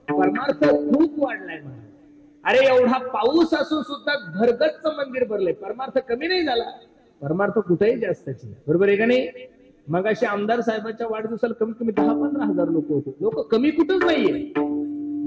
परमार्थ खूप वाढलाय म्हणा. अरे एवढा पाऊस असून सुद्धा भरगच्च मंदिर भरले, परमार्थ कमी नाही झाला. परमार्थ कुठेही जास्तच, बरोबर आहे का नाही? मग अशी आमदार साहेबांच्या वाढदिवसाला कमीत कमी 10-15 हजार लोक होते. लोक कमी कुठंच नाहीये,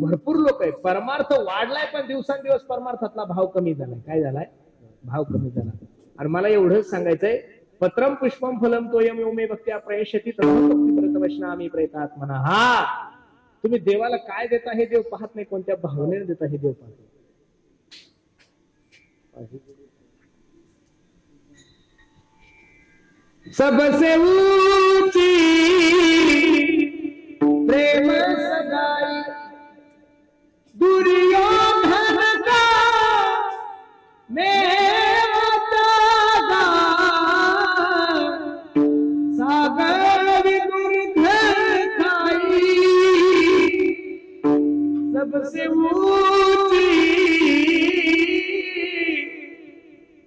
भरपूर लोक आहेत. परमार्थ वाढलाय, पण दिवसांदिवस परमार्थातला भाव कमी झालाय. काय झालाय? भाव कमी झाला. आणि मला एवढंच सांगायचंय, पत्रम पुष्पम फलम तोयम योमे भक्त्या प्रयशती आम्ही प्रयतात्मना. हा, तुम्ही देवाला काय देता हे देव पाहत नाही, कोणत्या भावनेने देता हे देव पाहतो. सबसे ऊंची प्रेम सगाई दुर्योधन का मेरा सागर दुर्धर खाई. सबसे ऊंची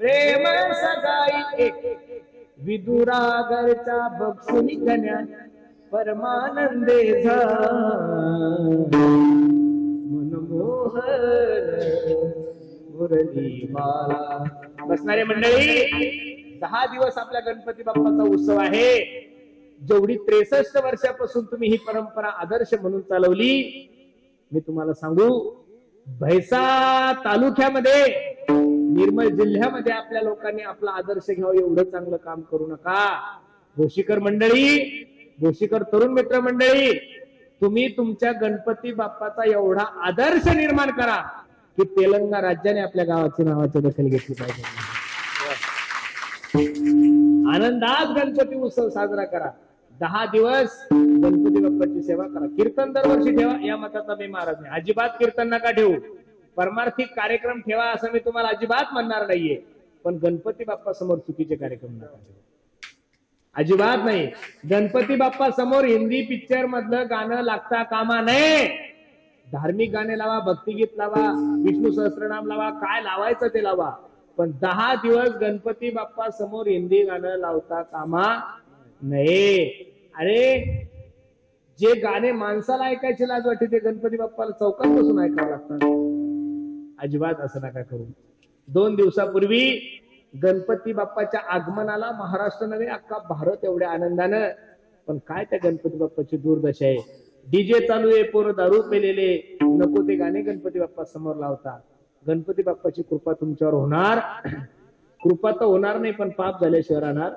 प्रेम सगाई एक विदुरागरचा बक्षुनी कन्या परमानंदे मनमोहन मुरली माला. बसणारे मंडळी, 10 दिवस आपल्या गणपती बाप्पाचा उत्सव आहे. जेवढी 63 वर्षापासून तुम्ही ही परंपरा आदर्श म्हणून चालवली, मी तुम्हाला सांगू, भैसा तालुक्यामध्ये, निर्मल जिल्ह्यामध्ये आपल्या लोकांनी आपला आदर्श घ्यावा, एवढं चांगलं काम करू नका. घोशीकर मंडळी, घोशीकर तरुण मित्र मंडळी, तुम्ही तुमच्या गणपती बाप्पाचा एवढा आदर्श निर्माण करा की तेलंगणा राज्याने आपल्या गावाची नावाची दखल घेतली पाहिजे. आनंदात गणपती उत्सव साजरा करा. 10 दिवस गणपती बाप्पाची सेवा करा. कीर्तन दरवर्षी ठेवा, या मताचा मी महाराज नाही. अजिबात कीर्तन नका ठेवू. परमार्थिक कार्यक्रम ठेवा असं मी तुम्हाला अजिबात म्हणणार नाहीये, पण गणपती बाप्पा समोर चुकीचे कार्यक्रम नका ठेवू, अजिबात नाही. गणपती बाप्पा समोर हिंदी पिक्चर मधलं गाणं लागता कामा नये. धार्मिक गाणे लावा, भक्तिगीत लावा, विष्णू सहस्त्रनाम लावा, काय लावायचं ते लावा, पण 10 दिवस गणपती बाप्पा समोर हिंदी गाणं लावता कामा नये. अरे जे गाणे माणसाला ऐकायचे लाज वाटते, ते गणपती बाप्पाला चौकात बसून ऐकावं लागतात. अजिबात असं नका करू. 2 दिवसापूर्वी गणपती बाप्पाच्या आगमनाला महाराष्ट्र नव्हे अख्खा भारत एवढ्या आनंदानं, पण काय त्या गणपती बाप्पाची दुर्दशा आहे. डीजे चालू आहे, पोरं दारू पेलेले, नको ते गाणे गणपती बाप्पा समोर लावता. गणपती बाप्पाची कृपा तुमच्यावर होणार, कृपा तर होणार नाही, पण पाप झाल्याशिवाय राहणार.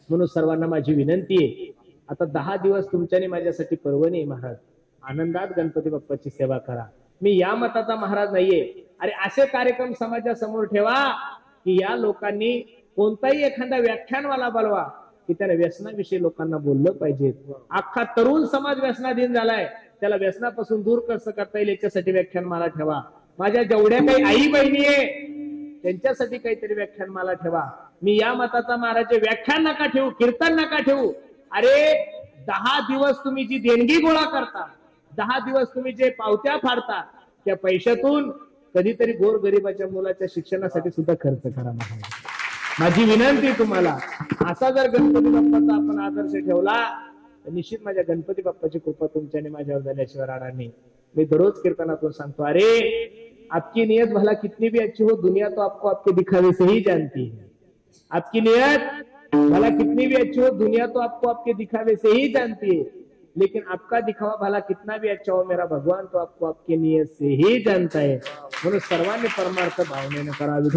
म्हणून सर्वांना माझी विनंती आहे, आता 10 दिवस तुमच्याने माझ्यासाठी पर्वणी आहे महाराज. आनंदात गणपती बाप्पाची सेवा करा. मी या मताचा महाराज नाहीये. अरे असे कार्यक्रम समाजासमोर ठेवा की या लोकांनी, कोणताही एखादा व्याख्यानवाला बोलवा, की त्याने व्यसनाविषयी लोकांना बोललं पाहिजे. अख्खा तरुण समाज व्यसनाधीन झालाय. त्याला व्यसनापासून दूर कसं करता येईल याच्यासाठी व्याख्यानमाला ठेवा. माझ्या जेवढ्या काही आई बहिणी आहे त्यांच्यासाठी काहीतरी व्याख्यानमाला ठेवा. मी या मताचा महाराज, व्याख्यान नका ठेवू, कीर्तन नका ठेवू. अरे 10 दिवस तुम्ही जी देणगी गोळा करता, 10 दिवस तुम्ही जे पावत्या फाडता, त्या पैशातून कधीतरी गोर गरिबाच्या मुलाच्या शिक्षणासाठी सुद्धा खर्च करा. माझी विनंती तुम्हाला, असा जर गणपती बाप्पाचा आपण आदर्श ठेवला तर निश्चित माझ्या गणपती बाप्पाची कृपा तुमच्या आणि माझ्यावर झाल्याशिवाय राहणार नाही. मी दररोज कीर्तनातून सांगतो, अरे आपकी नियत भला कितनी भी अच्छी हो, दुनिया तो आपको आपके दिखावे से ही जानती है. आपकी नियत भला कितनी भी अच्छी हो, दुनिया तो आपको आपके दिखावे से ही जानती है, लेकिन आपका दिखावा भला कितना भी अच्छा हो, मेरा भगवान तो आपको आपकी नियत से ही जानता है. म्हणून सर्वांनी परमार्थ भावनेने करावी.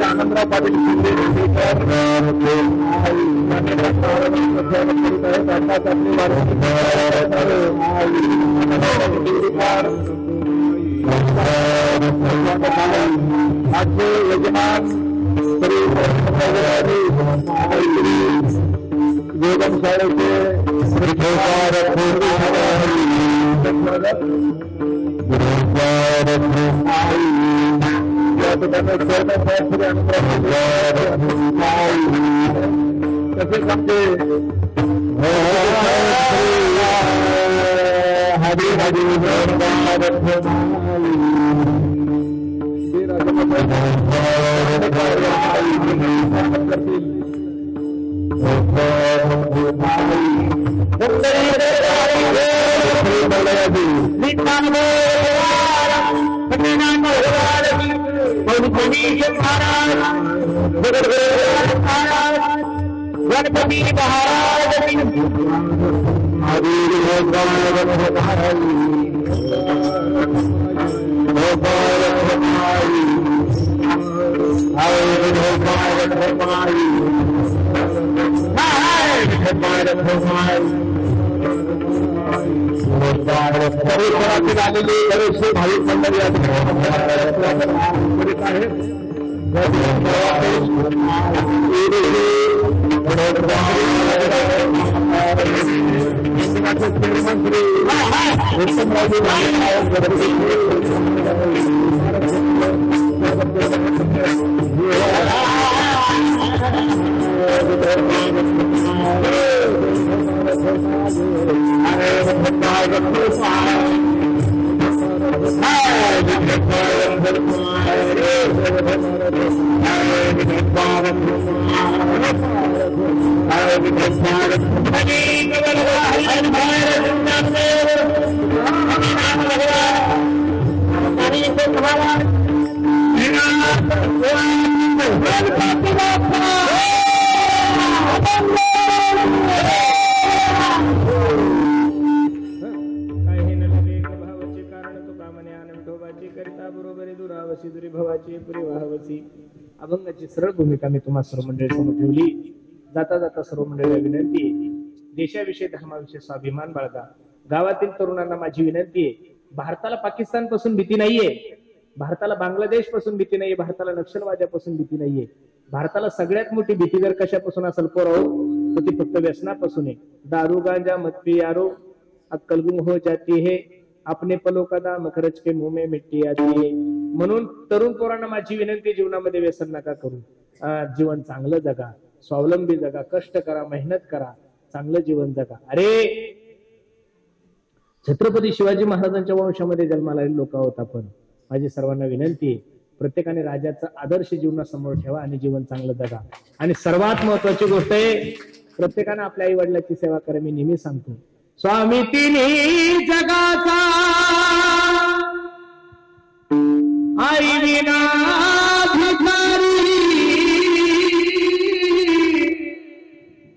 आनंदराव पाटील यजमान वेदम शाळेचे तसेच आमचे हरी हरी गणपती महाराज आलेले बरेचसे भाविक मंडळी अभंगाची सरळ भूमिका मी तुम्हा सर्व मंडळी समोर ठेवली. जाता जाता सर्व मंडळीला विनंती आहे, देशाविषयी धर्माविषयी स्वाभिमान बाळगा. गावातील तरुणांना माझी विनंती आहे, भारताला पाकिस्तान पासून भीती नाहीये, भारताला बांगलादेश पासून भीती नाहीये, भारताला नक्षलवाद्यापासून भीती नाहीये. भारताला सगळ्यात मोठी भीती जर कशापासून असेल पोराओ, तर ती फक्त व्यसनापासून आहे. दारू गांजा मत पियारो अक्कल गुम हो जाती है, अपने पलों का दाम खर्च के मुंह में मिट्टी आती है. म्हणून तरुण पोरांना माझी विनंती, जीवनामध्ये व्यसन नका करू. जीवन चांगलं जगा, स्वावलंबी जगा, कष्ट करा, मेहनत करा, चांगलं जीवन जगा. अरे छत्रपती शिवाजी महाराजांच्या वंशामध्ये जन्माला आलेले लोक आहोत आपण. माझी सर्वांना विनंती आहे, प्रत्येकाने राजाचा आदर्श जीवनासमोर ठेवा आणि जीवन चांगलं जगा. आणि सर्वात महत्वाची गोष्ट आहे, प्रत्येकाने आपल्या आई वडिलांची सेवा करा. मी नेहमी सांगतो, स्वामी तिन्ही जगाचा आई विना भिकारी,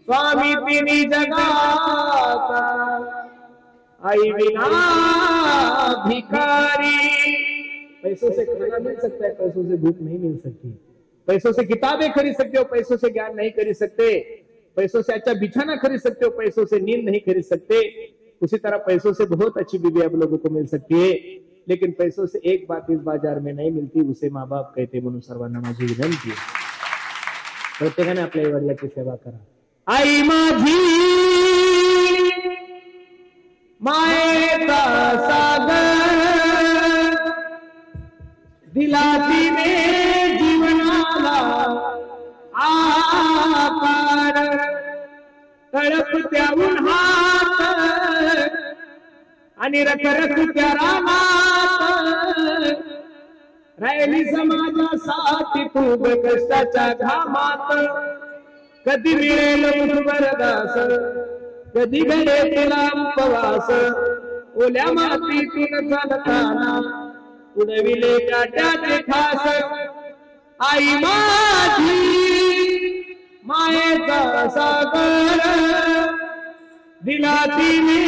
स्वामी तिन्ही जगाचा आई बिना भिखारी. पैसों से खाना मिल सकता है, पैसों से भूख नहीं मिल सकती. पैसों से किताबें खरीद सकते हो, पैसों से ज्ञान नहीं खरीद सकते. पैसों से अच्छा बिछाना खरीद सकते हो, पैसों से नींद नहीं खरीद सकते. उसी तरह पैसों से बहुत अच्छी बीवी आप लोगों को मिल सकती है, लेकिन पैसों से एक बात इस बाजार में नहीं मिलती, उसे माँ बाप कहते. म्हणून सर्वांना माझी विनंती आहे, प्रत्येकाने आपल्या आई वडिलांची सेवा करा. आई माझी मायेचा सागर, दिला तिने जीवनाला आकार. तळपत्या उन्हात आणि रखरखत्या रानात, राहिली समाजासाठी खूप कष्टाच्या घामात. कधी मिळेल वरदास, कधी घडे तुला उपवास. ओल्या मातीतून चालताना उडविले काट्याचे खास. आई माझी मायेचा सागर, दिला तिने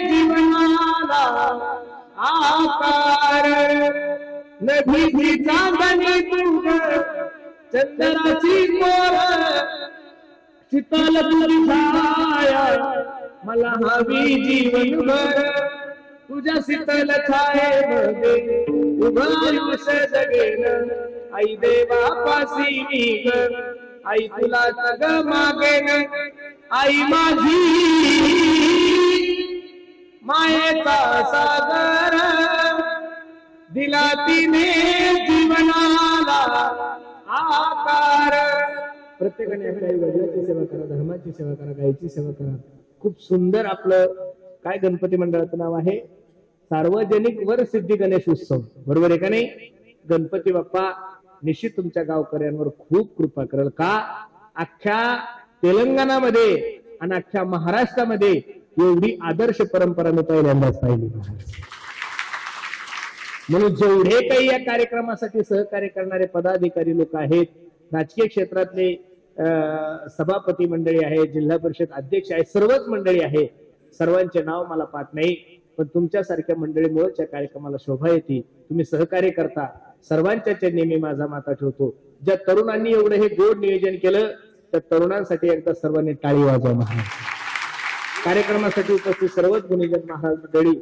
जीवनाला आकार. नदीची चांदणी तुझ, चंद्राची कोर, शीतल तुझी छाया मला हवी जीवनभर. तुझ्या शीतल छायेमध्ये उभं आयुष्य जगेन. आई देवापासी मी ग, आई तुला सग मागेन. आई माझी मायेचा सागर, दिला तिने जीवनाला आकार. प्रत्येकाने आपल्या आई वडिलांची सेवा करा, धर्माची सेवा करा, गायची सेवा करा. खूप सुंदर आपलं काय गणपती मंडळाचं नाव आहे, सार्वजनिक वरसिद्धी गणेश उत्सव. बरोबर आहे का नाही? गणपती बाप्पा निश्चित तुमच्या गावकऱ्यांवर खूप कृपा करेल. का अख्ख्या तेलंगणामध्ये आणि अख्ख्या महाराष्ट्रामध्ये एवढी आदर्श परंपरा मी पहिल्यांदाच पाहिली. म्हणून जेवढे काही या कार्यक्रमासाठी सहकार्य करणारे पदाधिकारी लोक आहेत, राजकीय क्षेत्रातले सभापती मंडळी आहे, जिल्हा परिषद अध्यक्ष आहे, सर्वच मंडळी आहे, सर्वांचे नाव मला पाठ नाही, पण तुमच्यासारख्या मंडळीमुळेच या कार्यक्रमाला शोभा येते. तुम्ही सहकार्य करता, सर्वांच्या चरणी मी माझा माथा ठेवतो. ज्या तरुणांनी एवढं हे गोड नियोजन केलं, त्या तरुणांसाठी एकदा सर्वांनी टाळी वाजवा. महाराज कार्यक्रमासाठी उपस्थित सर्वच गुणीजन महाराज मंडळी,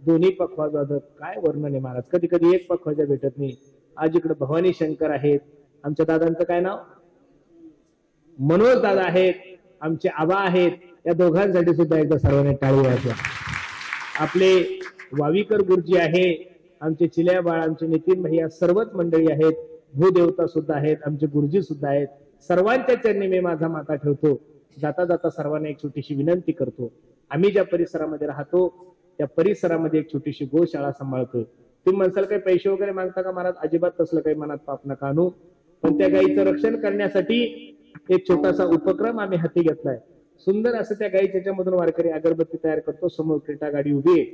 दोन्ही पखवाज वाजत, काय वर्णन आहे महाराज. कधी कधी एक पखवाजा भेटत नाही. आज इकडे भवानी शंकर आहेत, आमच्या दादांचं काय नाव, मनोज दादा आहेत, आमचे आबा आहेत. या दोघांसाठी सुद्धा एकदा सर्वांनी टाळी वाजवा. आपले वावीकर गुरुजी आहे, आमचे चिल्या बाळ, आमचे नितीन भैया, सर्वच मंडळी आहेत. भूदेवता सुद्धा आहेत, आमचे गुरुजी सुद्धा आहेत. सर्वांच्या चरणी मी माझा माथा ठेवतो. जाता जाता सर्वांना एक छोटीशी विनंती करतो. आम्ही ज्या परिसरामध्ये राहतो त्या परिसरामध्ये एक छोटीशी गोशाळा सांभाळतो. तुम्ही म्हणसाल काही पैसे वगैरे मागता का महाराज? अजिबात तसलं काही मनात पाप नका आणू. पण त्या गायीचं रक्षण करण्यासाठी एक छोटासा उपक्रम आम्ही हाती घेतलाय. सुंदर असं त्या गायीच्या याच्यामधून वारकरी अगरबत्ती तयार करतो. समोर क्रीटा गाडी उभी आहे.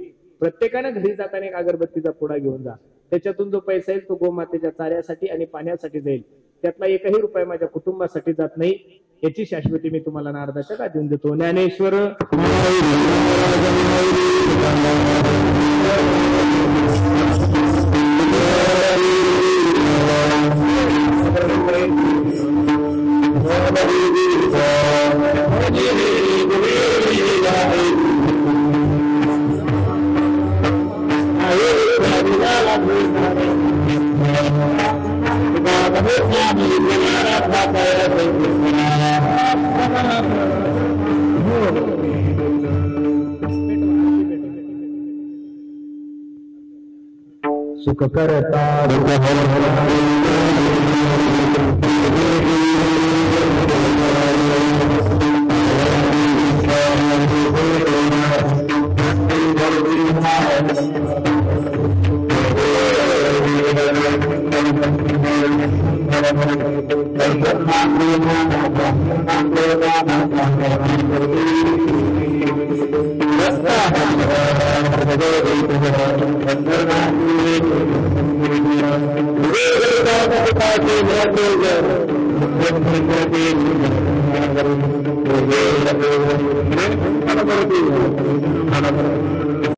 प्रत्येकानं घरी जाताना एक अगरबत्तीचा पुडा घेऊन जा. त्याच्यातून जो पैसा येईल तो गोमातेच्या चाऱ्यासाठी आणि पाण्यासाठी जाईल. त्यातला एकही रुपया माझ्या कुटुंबासाठी जात नाही, याची शाश्वती मी तुम्हाला नारदाच्या का देऊन देतो. ज्ञानेश्वर सुख करता